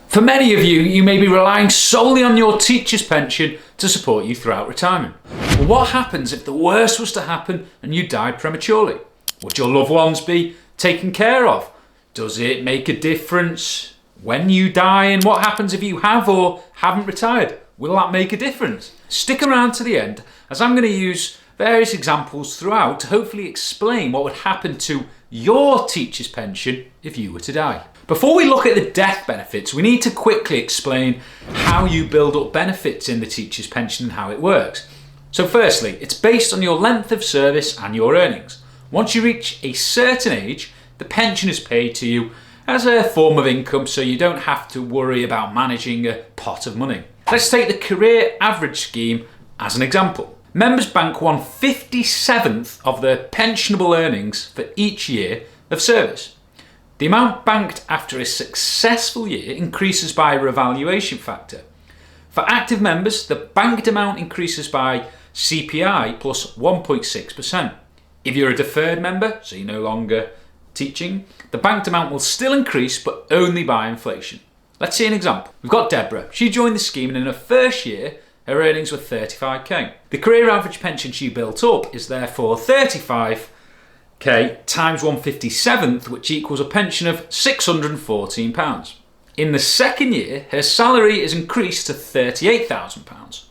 For many of you, you may be relying solely on your teacher's pension to support you throughout retirement. Well, what happens if the worst was to happen and you died prematurely? Would your loved ones be taken care of? Does it make a difference when you die? And what happens if you have or haven't retired? Will that make a difference? Stick around to the end, as I'm going to use various examples throughout to hopefully explain what would happen to your teacher's pension if you were to die. Before we look at the death benefits, we need to quickly explain how you build up benefits in the teacher's pension and how it works. So firstly, it's based on your length of service and your earnings. Once you reach a certain age, the pension is paid to you as a form of income, so you don't have to worry about managing a pot of money. Let's take the career average scheme as an example. Members bank 1/57th of their pensionable earnings for each year of service. The amount banked after a successful year increases by a revaluation factor. For active members, the banked amount increases by CPI plus 1.6%. If you're a deferred member, so you're no longer teaching, the banked amount will still increase, but only by inflation. Let's see an example. We've got Deborah. She joined the scheme and in her first year, her earnings were 35k. The career average pension she built up is therefore 35k times 1/57th, which equals a pension of £614. In the second year, her salary is increased to £38,000.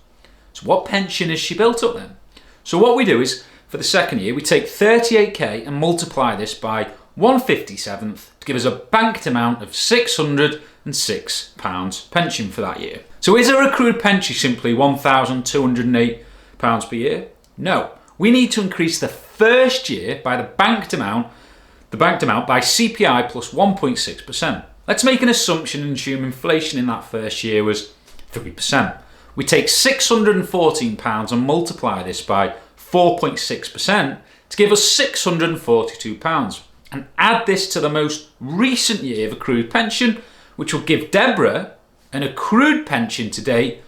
So what pension has she built up then? So what we do is, for the second year, we take 38k and multiply this by 1/57th to give us a banked amount of £606 pension for that year. So is her accrued pension simply £1,208 per year? No. We need to increase the first year by the banked amount by CPI plus 1.6%. Let's make an assumption and assume inflation in that first year was 3%. We take £614 and multiply this by 4.6% to give us £642, and add this to the most recent year of accrued pension, which will give Deborah an accrued pension to date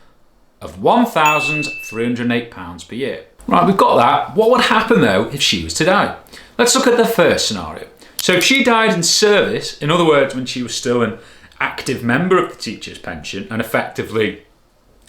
of £1,308 per year. Right, we've got that. What would happen though if she was to die? Let's look at the first scenario. So if she died in service, in other words, when she was still an active member of the teacher's pension and effectively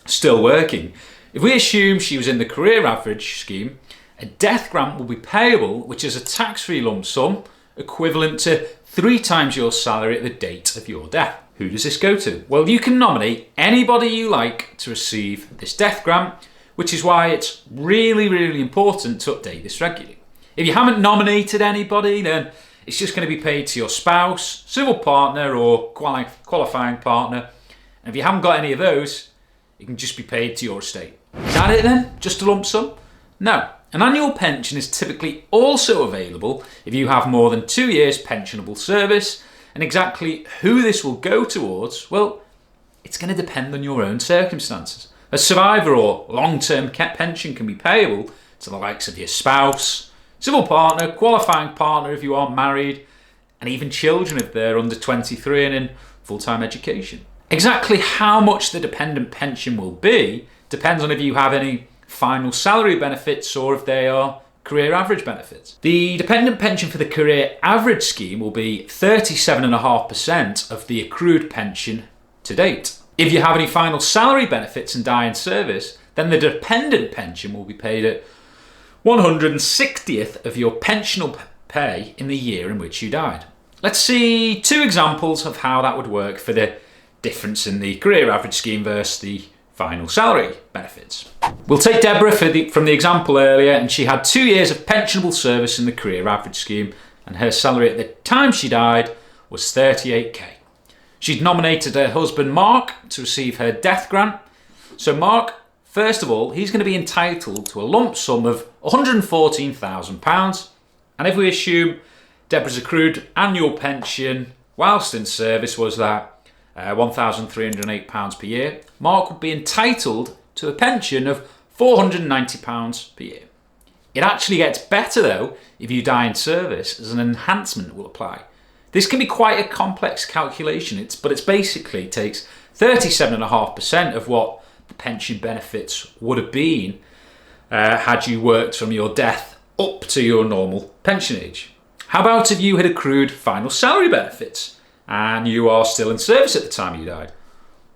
still working, if we assume she was in the career average scheme, a death grant will be payable, which is a tax-free lump sum equivalent to 3 times your salary at the date of your death. Who does this go to? Well, you can nominate anybody you like to receive this death grant, which is why it's really, really important to update this regularly. If you haven't nominated anybody, then it's just going to be paid to your spouse, civil partner, or qualifying partner. And if you haven't got any of those, it can just be paid to your estate. Is that it then? Just a lump sum? No. An annual pension is typically also available if you have more than 2 years pensionable service, and exactly who this will go towards, well, it's going to depend on your own circumstances. A survivor or long-term pension can be payable to the likes of your spouse, civil partner, qualifying partner if you are married, and even children if they're under 23 and in full-time education. Exactly how much the dependent pension will be depends on if you have any final salary benefits or if they are career average benefits. The dependent pension for the career average scheme will be 37.5% of the accrued pension to date. If you have any final salary benefits and die in service, then the dependent pension will be paid at 160th of your pensional pay in the year in which you died. Let's see 2 examples of how that would work for the difference in the career average scheme versus the final salary benefits. We'll take Deborah from the example earlier, and she had 2 years of pensionable service in the career average scheme, and her salary at the time she died was 38k. She'd nominated her husband Mark to receive her death grant. So Mark, first of all, he's going to be entitled to a lump sum of £114,000, and if we assume Deborah's accrued annual pension whilst in service was that £1,308 per year, Mark would be entitled to a pension of £490 per year. It actually gets better though if you die in service, as an enhancement will apply. This can be quite a complex calculation, but it basically takes 37.5% of what the pension benefits would have been had you worked from your death up to your normal pension age. How about if you had accrued final salary benefits and you are still in service at the time you died?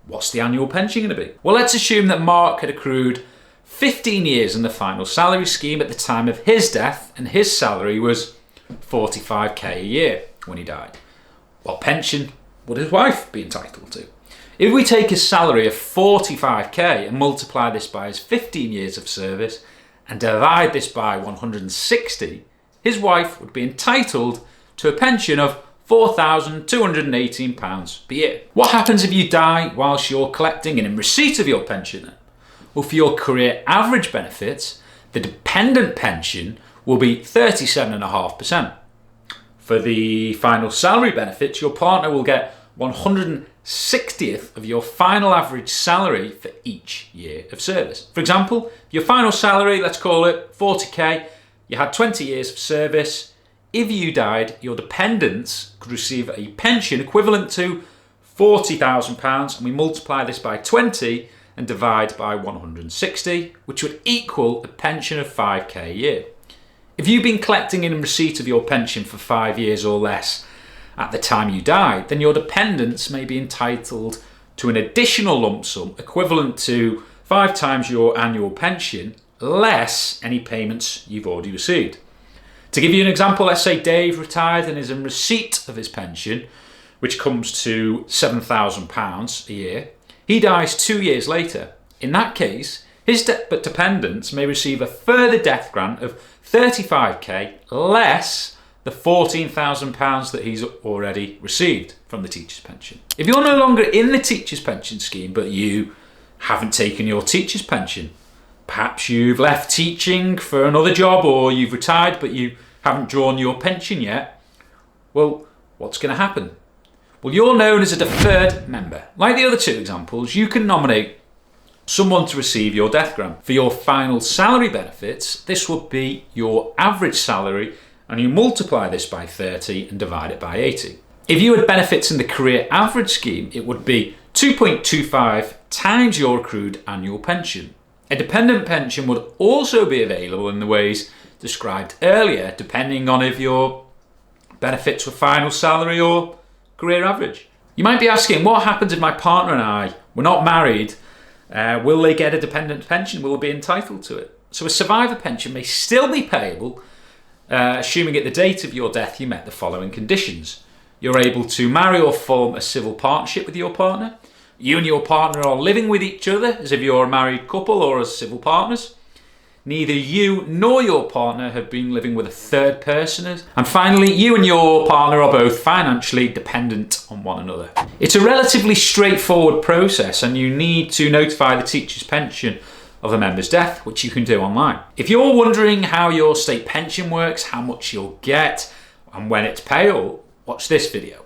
What's the annual pension going to be? Well, let's assume that Mark had accrued 15 years in the final salary scheme at the time of his death, and his salary was 45k a year when he died. What pension would his wife be entitled to? If we take his salary of 45k and multiply this by his 15 years of service and divide this by 160, his wife would be entitled to a pension of £4,218 per year. What happens if you die whilst you're collecting and in receipt of your pension then? Well, for your career average benefits, the dependent pension will be 37.5%. For the final salary benefits, your partner will get 160th of your final average salary for each year of service. For example, your final salary, let's call it 40k, you had 20 years of service. If you died, your dependents could receive a pension equivalent to £40,000, and we multiply this by 20 and divide by 160, which would equal a pension of 5k a year. If you've been collecting in receipt of your pension for 5 years or less at the time you died, then your dependents may be entitled to an additional lump sum equivalent to 5 times your annual pension, less any payments you've already received. To give you an example, let's say Dave retired and is in receipt of his pension, which comes to £7,000 a year. He dies 2 years later. In that case, his dependents may receive a further death grant of 35k less the £14,000 that he's already received from the teacher's pension. If you're no longer in the teacher's pension scheme, but you haven't taken your teacher's pension, perhaps you've left teaching for another job, or you've retired but you haven't drawn your pension yet, well, what's going to happen? Well, you're known as a deferred member. Like the other two examples, you can nominate someone to receive your death grant. For your final salary benefits, this would be your average salary, and you multiply this by 30 and divide it by 80. If you had benefits in the career average scheme, it would be 2.25 times your accrued annual pension. A dependent pension would also be available in the ways described earlier, depending on if your benefits were final salary or career average. You might be asking, what happens if my partner and I were not married? Will they get a dependent pension? Will they be entitled to it? So a survivor pension may still be payable, assuming at the date of your death you met the following conditions. You're able to marry or form a civil partnership with your partner. You and your partner are living with each other as if you're a married couple or as civil partners. Neither you nor your partner have been living with a third person. And finally, you and your partner are both financially dependent on one another. It's a relatively straightforward process, and you need to notify the teacher's pension of a member's death, which you can do online. If you're wondering how your state pension works, how much you'll get, and when it's payable, watch this video.